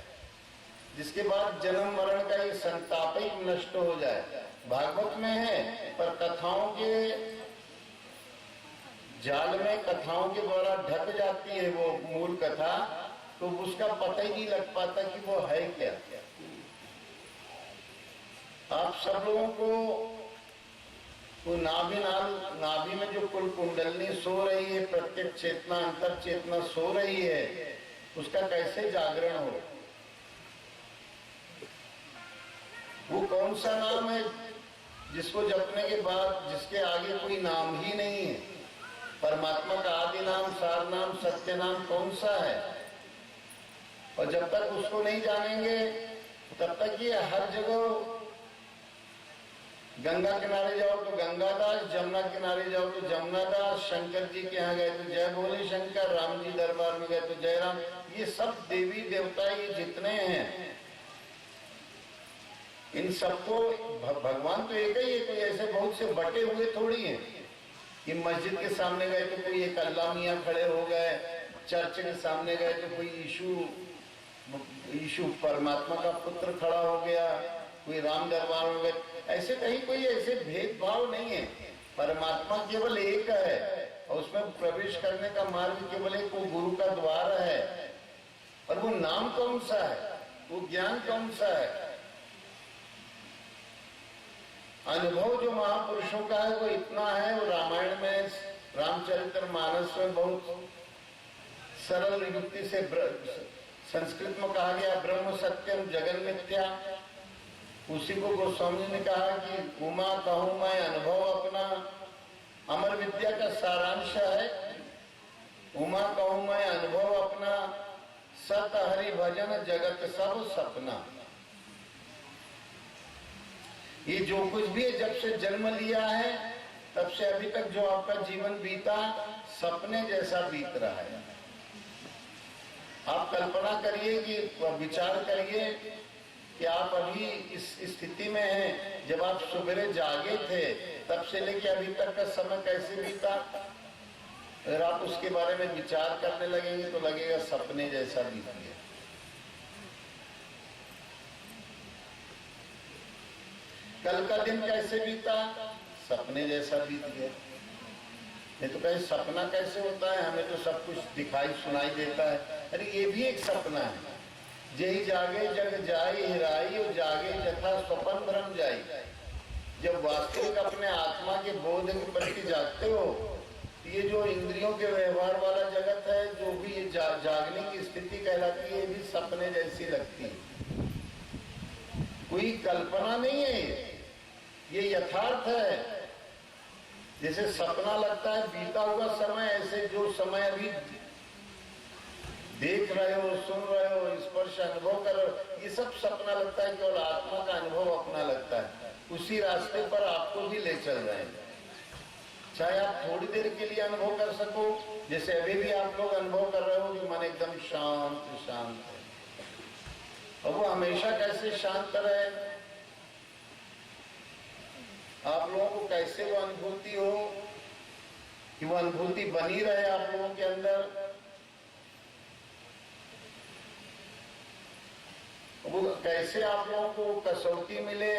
जिसके बाद जन्म मरण का ये संताप ही नष्ट हो जाए। भागवत में है, पर कथाओं के जाल में, कथाओं के द्वारा ढक जाती है वो मूल कथा, तो उसका पता ही नहीं लग पाता कि वो है क्या। आप सब लोगों को नाभि में जो कुल कुंडलनी सो रही है, प्रत्यक्ष चेतना अंतर चेतना सो रही है, उसका कैसे जागरण हो, वो कौन सा नाम है जिसको जपने के बाद, जिसके आगे कोई नाम ही नहीं है। परमात्मा का आदि नाम, सार नाम, सत्य नाम कौन सा है, और जब तक उसको नहीं जानेंगे तब तक ये हर जगह, गंगा किनारे जाओ तो गंगादास, जमुना किनारे जाओ तो जमुनादास, शंकर जी के यहाँ गए तो जय बोले शंकर, राम जी दरबार में गए तो जय राम। ये सब देवी देवता ये जितने हैं, इन सबको भगवान तो एक ही है, कोई ऐसे बहुत से बटे हुए थोड़ी हैं कि मस्जिद के सामने गए तो कोई एक अल्लाह मियाँ खड़े हो गए, चर्च के सामने गए तो कोई यीशु परमात्मा का पुत्र खड़ा हो गया, कोई राम दरबार में गए, ऐसे कहीं कोई ऐसे भेदभाव नहीं है। परमात्मा केवल एक है और उसमें प्रवेश करने का मार्ग केवल एक, वो गुरु का द्वार है। और वो नाम कौन सा है, वो ज्ञान कौन सा है, अनुभव जो महापुरुषों का है वो इतना है। वो रामायण में, रामचरितमानस में बहुत सरल युक्ति से संस्कृत में कहा गया, ब्रह्म सत्यम जगन मिथ्या। उसी को गोस्वामी ने कहा कि उमा कहूं मैं अनुभव अपना, अमर विद्या का सारांश है। उमा कहूं मैं अनुभव अपना, सत हरि भजन जगत सब सपना। ये जो कुछ भी है, जब से जन्म लिया है तब से अभी तक जो आपका जीवन बीता, सपने जैसा बीत रहा है। आप कल्पना करिए कि, विचार करिए कि आप अभी इस स्थिति में हैं, जब आप सुबह जागे थे तब से लेके अभी तक का समय कैसे बीता। अगर आप उसके बारे में विचार करने लगेंगे तो लगेगा सपने जैसा बीत गया। कल का दिन कैसे बीता, सपने जैसा बीत गया। नहीं तो कहीं सपना कैसे होता है, हमें तो सब कुछ दिखाई सुनाई देता है। अरे ये भी एक सपना है। जही जागे जग जाई हिराई, और जागे जथा स्वपन भ्रम जाई। जब वास्तविक अपने आत्मा के बोध के प्रति जागते हो, ये जो इंद्रियों के व्यवहार वाला जगत है, जो भी ये जागने की स्थिति कहलाती है, ये भी सपने जैसी लगती है। कोई कल्पना नहीं है, ये यथार्थ है। जैसे सपना लगता है बीता हुआ समय, ऐसे जो समय अभी देख रहे हो, सुन रहे हो, स्पर्श अनुभव कर रहे हो, ये सब सपना लगता है, केवल आत्मा का अनुभव अपना लगता है। उसी रास्ते पर आपको भी ले चल रहे हैं। चाहे आप थोड़ी देर के लिए अनुभव कर सको, जैसे अभी भी आप लोग अनुभव कर रहे हो कि मन एकदम शांत शांत है, और वो हमेशा कैसे शांत रहे, आप लोगों को कैसे वो अनुभूति हो कि वो अनुभूति बनी रहे आप लोगों के अंदर। वो कैसे आप लोगों को कसौटी मिले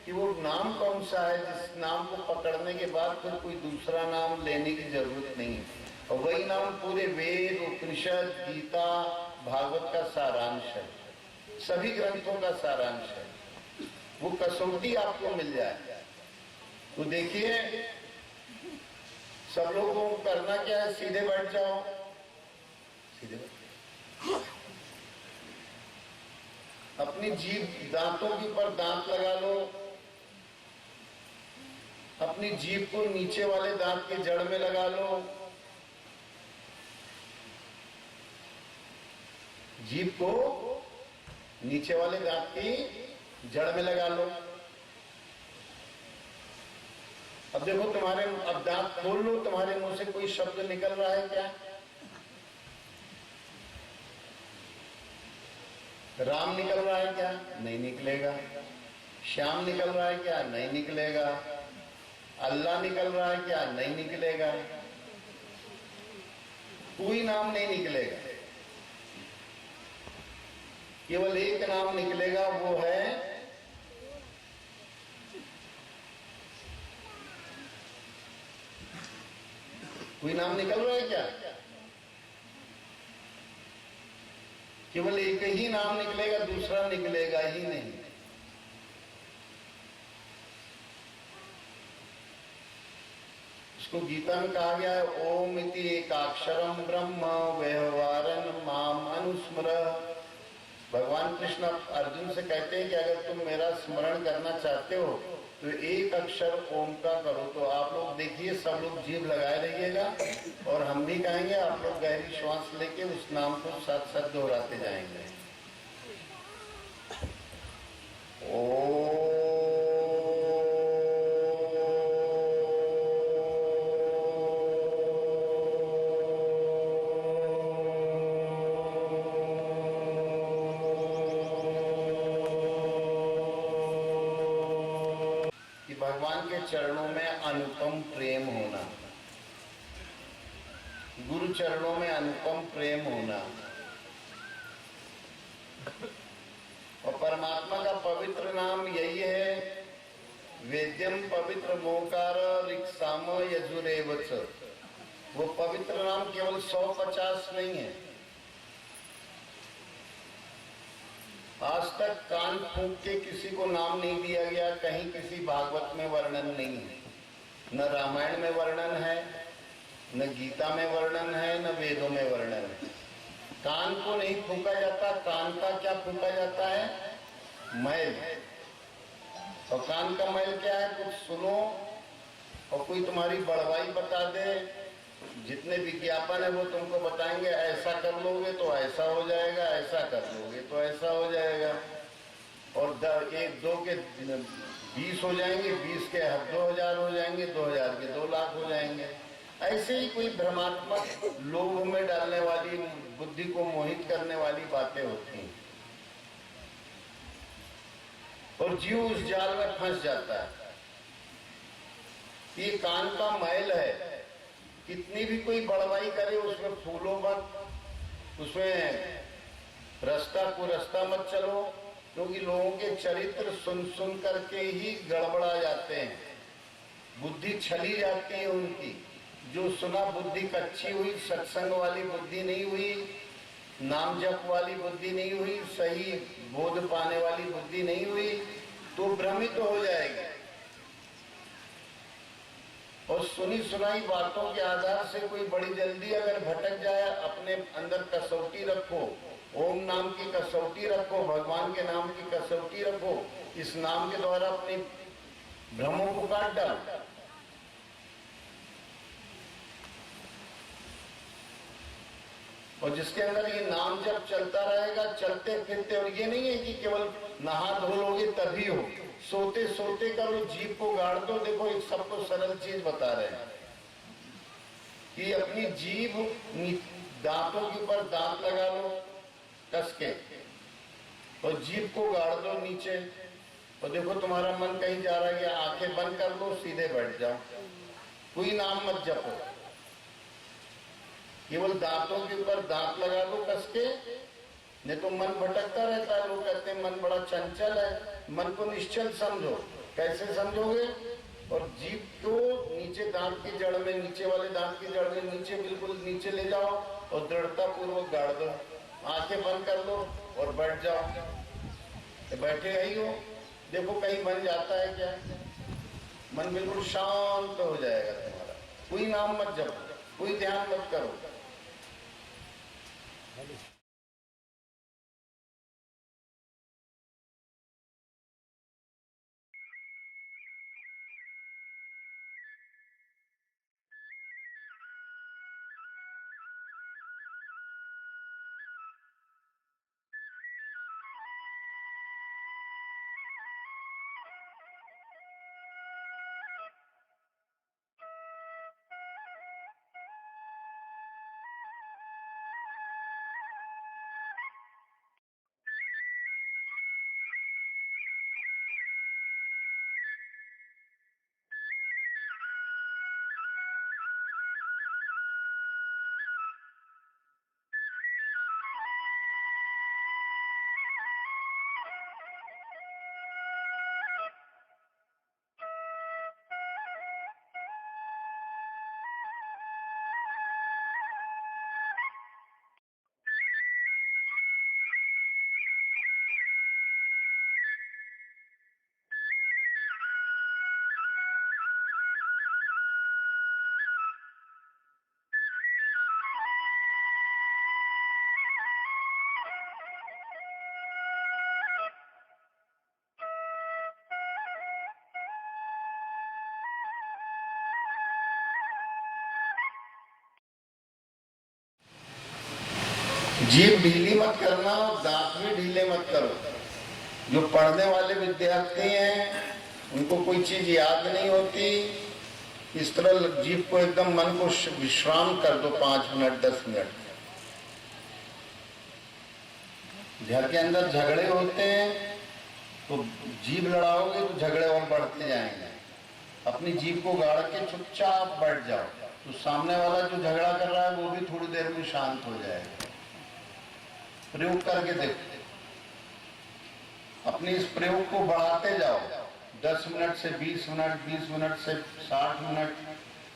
कि वो नाम कौन सा है जिस नाम को पकड़ने के बाद फिर कोई दूसरा नाम लेने की जरूरत नहीं है, और वही नाम पूरे वेद, उपनिषद, गीता, भागवत का सारांश है, सभी ग्रंथों का सारांश है। वो कसौटी आपको मिल जाए तो देखिए, सब लोगों को करना क्या है, सीधे बैठ जाओ, सीधे बैठ, अपनी जीभ, दांतों के ऊपर दांत लगा लो, अपनी जीभ को नीचे वाले दांत के जड़ में लगा लो, जीभ को नीचे वाले दांत की जड़ में लगा लो। अब देखो तुम्हारे, अब दांत खोल लो, तुम्हारे मुंह से कोई शब्द निकल रहा है क्या? राम निकल रहा है क्या? नहीं निकलेगा। श्याम निकल रहा है क्या? नहीं निकलेगा। अल्लाह निकल रहा है क्या? नहीं निकलेगा। कोई नाम नहीं निकलेगा, केवल एक नाम निकलेगा, वो है कोई नाम निकल रहा है क्या? केवल एक ही नाम निकलेगा, दूसरा निकलेगा ही नहीं। इसको गीता में कहा गया है, ओम इति एकाक्षरम ब्रह्म व्यवहारन माम अनुस्मर। भगवान कृष्ण अर्जुन से कहते हैं कि अगर तुम मेरा स्मरण करना चाहते हो तो एक अक्षर ओम का करो। तो आप लोग देखिए, सब लोग जीभ लगाए रहिएगा और हम भी कहेंगे, आप लोग गहरी श्वास लेके उस नाम को साथ साथ दोहराते जाएंगे। ओ भगवान के चरणों में अनुपम प्रेम होना, गुरु चरणों में अनुपम प्रेम होना, और परमात्मा का पवित्र नाम यही है, वेद्यम पवित्र मोकार रिक्साम यजुरेवच। वो पवित्र नाम केवल 150 नहीं है। आज तक कान फूंक के किसी को नाम नहीं दिया गया, कहीं किसी भागवत में वर्णन नहीं है, न रामायण में वर्णन है, न गीता में वर्णन है, न वेदों में वर्णन है। कान को नहीं फूंका जाता। कान का क्या फूंका जाता है? मैल। और कान का मैल क्या है? कुछ सुनो और कोई तुम्हारी बड़वाई बता दे, जितने विज्ञापन है वो तुमको बताएंगे, ऐसा कर लोगे तो ऐसा हो जाएगा, ऐसा कर लोगे तो ऐसा हो जाएगा, और एक दो के 20 हो जाएंगे, 20 के 2000 हो जाएंगे, 2000 के 2 लाख हो जाएंगे। ऐसे ही कोई भ्रमात्मक लोगों में डालने वाली, बुद्धि को मोहित करने वाली बातें होती हैं, और जीव उस जाल में फंस जाता है। ये कान का मैल है, कितनी भी कोई बड़वाई करे उसमें फूलो मत, उसमें रास्ता मत चलो, क्योंकि लोगों के चरित्र सुन सुन करके ही गड़बड़ा जाते हैं, बुद्धि छली जाती है उनकी। जो सुना बुद्धि कच्ची हुई, सत्संग वाली बुद्धि नहीं हुई, नाम जप वाली बुद्धि नहीं हुई, सही बोध पाने वाली बुद्धि नहीं हुई, तो भ्रमित हो जाएगी। और सुनी सुनाई बातों के आधार से कोई बड़ी जल्दी अगर भटक जाए, अपने अंदर कसौटी रखो, ओम नाम की कसौटी रखो, भगवान के नाम की कसौटी रखो, इस नाम के द्वारा अपनी भ्रमों को काट डालो। और जिसके अंदर ये नाम जब चलता रहेगा, चलते फिरते, और ये नहीं है कि केवल नहा धो लोगे तभी हो, सोते सोते करो, जीभ को गाड़ दो। देखो एक सबको सरल चीज बता रहे हैं कि अपनी जीभ दांतों के ऊपर दांत लगा लो कस के, और जीभ को गाड़ दो नीचे, और देखो तुम्हारा मन कहीं जा रहा है, या आंखें बंद कर लो, सीधे बैठ जाओ, कोई नाम मत जपो, केवल दांतों के ऊपर दांत लगा दो कस के, नहीं तो मन भटकता रहता है। लोग कहते हैं मन बड़ा चंचल है। मन को निश्चल समझो। कैसे समझोगे? और जीभ को नीचे दांत की जड़ में, नीचे वाले दांत की जड़ में नीचे, बिल्कुल नीचे ले जाओ और दृढ़ता पूर्वक गाड़ दो। आंखें बंद कर लो और बैठ जाओ। तो बैठे ही हो, देखो कहीं बन जाता है क्या? मन बिल्कुल शांत हो जाएगा तुम्हारा। कोई नाम मत जपो, कोई ध्यान मत करो। जीभ ढीली मत करना और दांत भी ढीले मत करो। जो पढ़ने वाले विद्यार्थी हैं उनको कोई चीज याद नहीं होती। इस तरह जीभ को एकदम, मन को विश्राम कर दो 5 मिनट 10 मिनट। घर के अंदर झगड़े होते हैं तो जीभ लड़ाओगे तो झगड़े और बढ़ते जाएंगे। अपनी जीभ को गाड़ के चुपचाप बैठ जाओ तो सामने वाला जो झगड़ा कर रहा है वो भी थोड़ी देर में शांत हो जाएगा। प्रयोग करके देखो। अपने इस प्रयोग को बढ़ाते जाओ। 10 मिनट से 20 मिनट, 20 मिनट से 60 मिनट,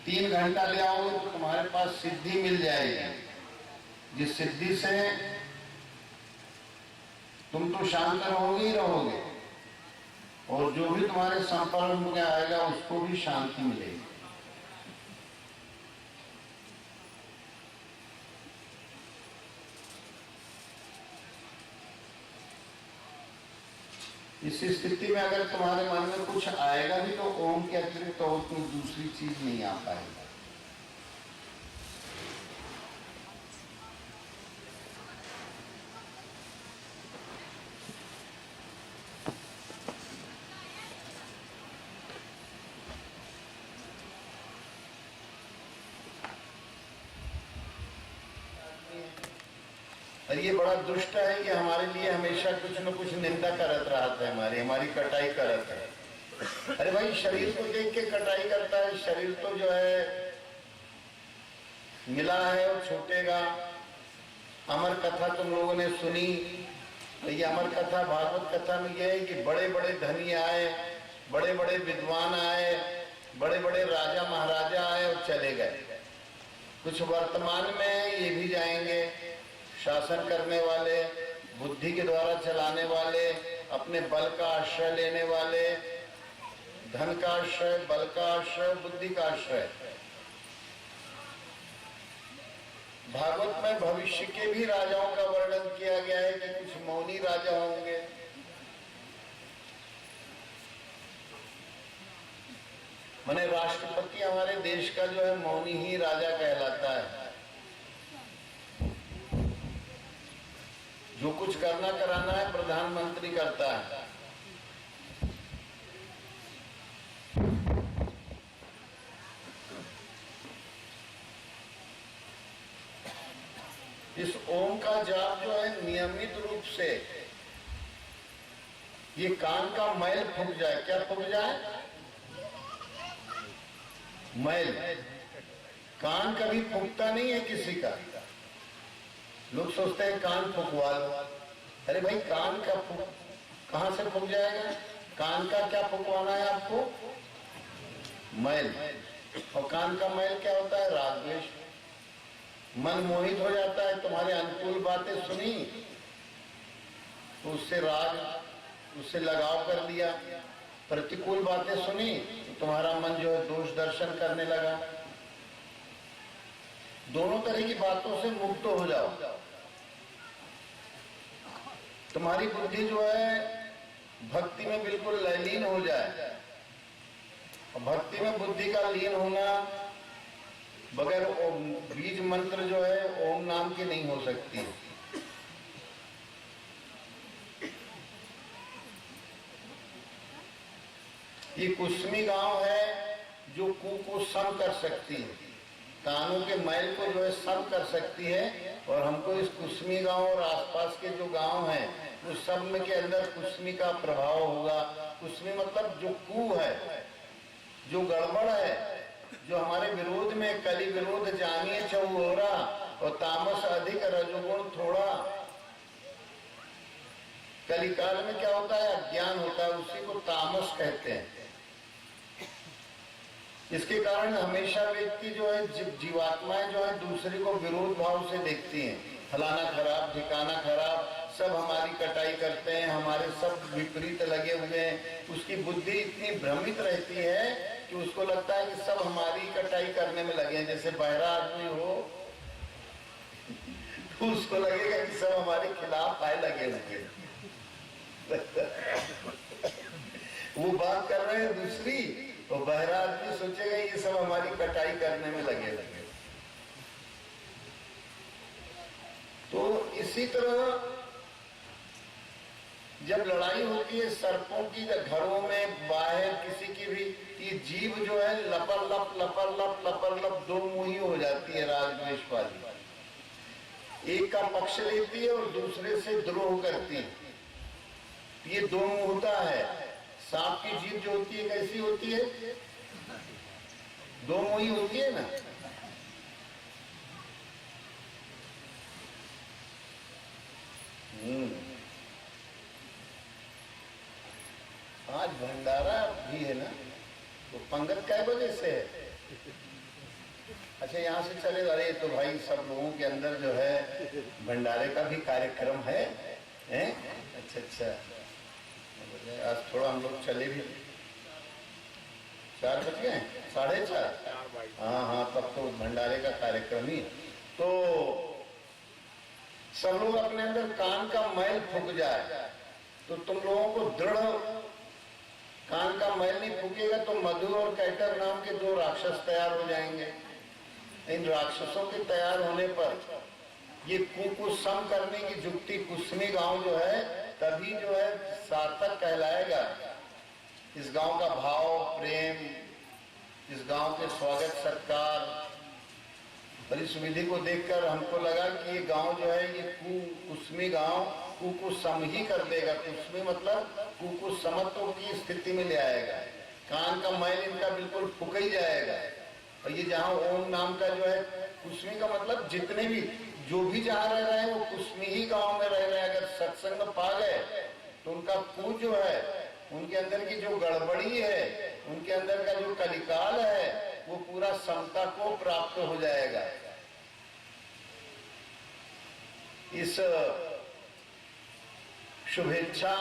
3 घंटा ले आओगे तो तुम्हारे पास सिद्धि मिल जाएगी। जिस सिद्धि से तुम तो शांत रहोगे ही रहोगे और जो भी तुम्हारे संपर्क में आएगा उसको भी शांति मिलेगी। इस स्थिति में अगर तुम्हारे मन में कुछ आएगा भी तो ओम के अतिरिक्त तो कोई दूसरी चीज नहीं आ पाएगी। और ये बड़ा दुष्ट है कि हमारे लिए हमेशा कुछ न कुछ निंदा करत रहता है, हमारी कटाई करत है। अरे भाई, शरीर को देख के कटाई करता है। शरीर तो जो है मिला है और छूटेगा। अमर कथा तुम लोगों ने सुनी। तो ये अमर कथा, भागवत कथा में यह है कि बड़े बड़े धनी आए, बड़े बड़े विद्वान आए, बड़े बड़े राजा महाराजा आए और चले गए। कुछ वर्तमान में ये भी जाएंगे। शासन करने वाले, बुद्धि के द्वारा चलाने वाले, अपने बल का आश्रय लेने वाले, धन का आश्रय, बल का आश्रय, बुद्धि का आश्रय। भागवत में भविष्य के भी राजाओं का वर्णन किया गया है कि कुछ मौनी राजा होंगे। माने राष्ट्रपति हमारे देश का जो है मौनी ही राजा कहलाता है। जो कुछ करना कराना है प्रधानमंत्री करता है। इस ओम का जाप जो है नियमित रूप से, ये कान का मैल फूक जाए। क्या फूक जाए? मैल। कान कभी फूकता नहीं है किसी का। लोग सोचते हैं कान फुकवा लो। अरे भाई कान का फूक कहां से फूक जाएगा? कान का क्या फूकवाना है आपको? मैल। और कान का मैल क्या होता है? राग द्वेष। मन मोहित हो जाता है, तुम्हारे अनुकूल बातें सुनी तो उससे राग, उससे लगाव कर लिया। प्रतिकूल बातें सुनी तो तुम्हारा मन जो है दोष दर्शन करने लगा। दोनों तरह की बातों से मुक्त हो जाओ। तुम्हारी बुद्धि जो है भक्ति में बिल्कुल लीन हो जाए। और भक्ति में बुद्धि का लीन होना बगैर बीज मंत्र जो है ओम नाम की नहीं हो सकती। ये कुसमी गांव है जो कू को सम कर सकती है, कानों के मैल को जो है सम कर सकती है। और हमको इस कुसमी गांव और आसपास के जो गांव हैं उस सब में के अंदर कुसमी का प्रभाव होगा। कुसमी मतलब जो कू है, जो गड़बड़ है, जो हमारे विरोध में कली विरोध जानिए चौरा और तामस अधिक रजोगुण थोड़ा। कलिकाल में क्या होता है? अज्ञान होता है, उसी को तामस कहते हैं। इसके कारण हमेशा व्यक्ति जो है जीवात्माएं जो है दूसरे को विरोध भाव से देखती हैं। फलाना खराब, ठिकाना खराब, सब हमारी कटाई करते हैं, हमारे सब विपरीत लगे हुए हैं। उसकी बुद्धि इतनी भ्रमित रहती है कि उसको लगता है कि सब हमारी कटाई करने में लगे हैं। जैसे बहरा आदमी हो तो उसको लगेगा कि सब हमारे खिलाफ आए लगे हुए। वो बात कर रहे हैं दूसरी, तो बहरा आदमी सोचेगा ये सब हमारी कटाई करने में लगे लगे। तो इसी तरह जब लड़ाई होती है सर्पों की घरों में बाहर किसी की भी, ये जीव जो है लपर लप दो मुही हो जाती है राग द्वेष वाली। एक का पक्ष लेती है और दूसरे से द्रोह करती है। ये दो मुहता है। सांप की जीभ जो होती है कैसी होती है? दो मुही होती है ना। आज भंडारा भी है ना, तो पंगत कै बजे से है? अच्छा यहाँ से चले। अरे तो भाई सब लोगों के अंदर जो है भंडारे का भी कार्यक्रम है, हैं? अच्छा आज थोड़ा हम लोग चले भी। 4 बज गए, 4:30। हाँ, तब तो भंडारे का कार्यक्रम ही। तो सब लोग अपने अंदर कान का मैल फूक जाए तो तुम लोगों को दृढ़ कान का मैल नहीं फूकेगा तो मधु और कैटर नाम के 2 राक्षस तैयार हो जाएंगे। इन राक्षसों के तैयार होने पर ये को सम करने की जुक्ति कुसमी गांव जो है तभी जो है सार्थक कहलाएगा। इस गांव का भाव प्रेम, इस गांव के स्वागत सत्कार और इस विधि को देखकर हमको लगा कि ये गांव जो है ये कुसमी गांव को सम ही कर देगा। कुसमी मतलब को समत्व की स्थिति में ले आएगा। कान का मैल इनका बिल्कुल फूक ही जाएगा। और ये जहाँ ओम नाम का जो है कुसमी का मतलब जितने भी जो भी जहाँ रह रहे हैं वो कुसमी ही गांव में रह रहे हैं। अगर सत्संग पा गए तो उनका कू जो है, उनके अंदर की जो गड़बड़ी है, उनके अंदर का जो कलिकाल है वो पूरा समता को प्राप्त हो जाएगा। इस शुभेच्छा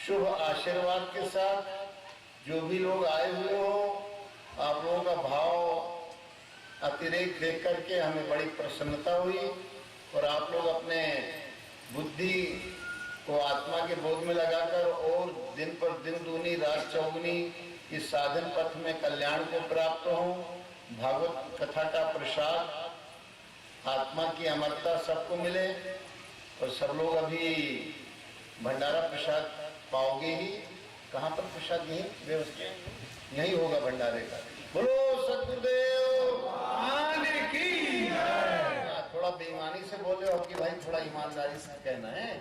शुभ आशीर्वाद के साथ जो भी लोग आए हुए हो, आप लोगों का भाव अतिरेक देख करके हमें बड़ी प्रसन्नता हुई। और आप लोग अपने बुद्धि को आत्मा के बोध में लगाकर और दिन पर दिन दूनी रात चौगुनी इस साधन पथ में कल्याण को प्राप्त हो। भागवत कथा का प्रसाद, आत्मा की अमरता सबको मिले। और सब लोग अभी भंडारा प्रसाद पाओगे ही। कहाँ पर प्रसाद? यही व्यवस्था यही होगा भंडारे का। बोलो सतगुरुदेव की। थोड़ा बेईमानी से बोले हो कि भाई थोड़ा ईमानदारी से कहना है।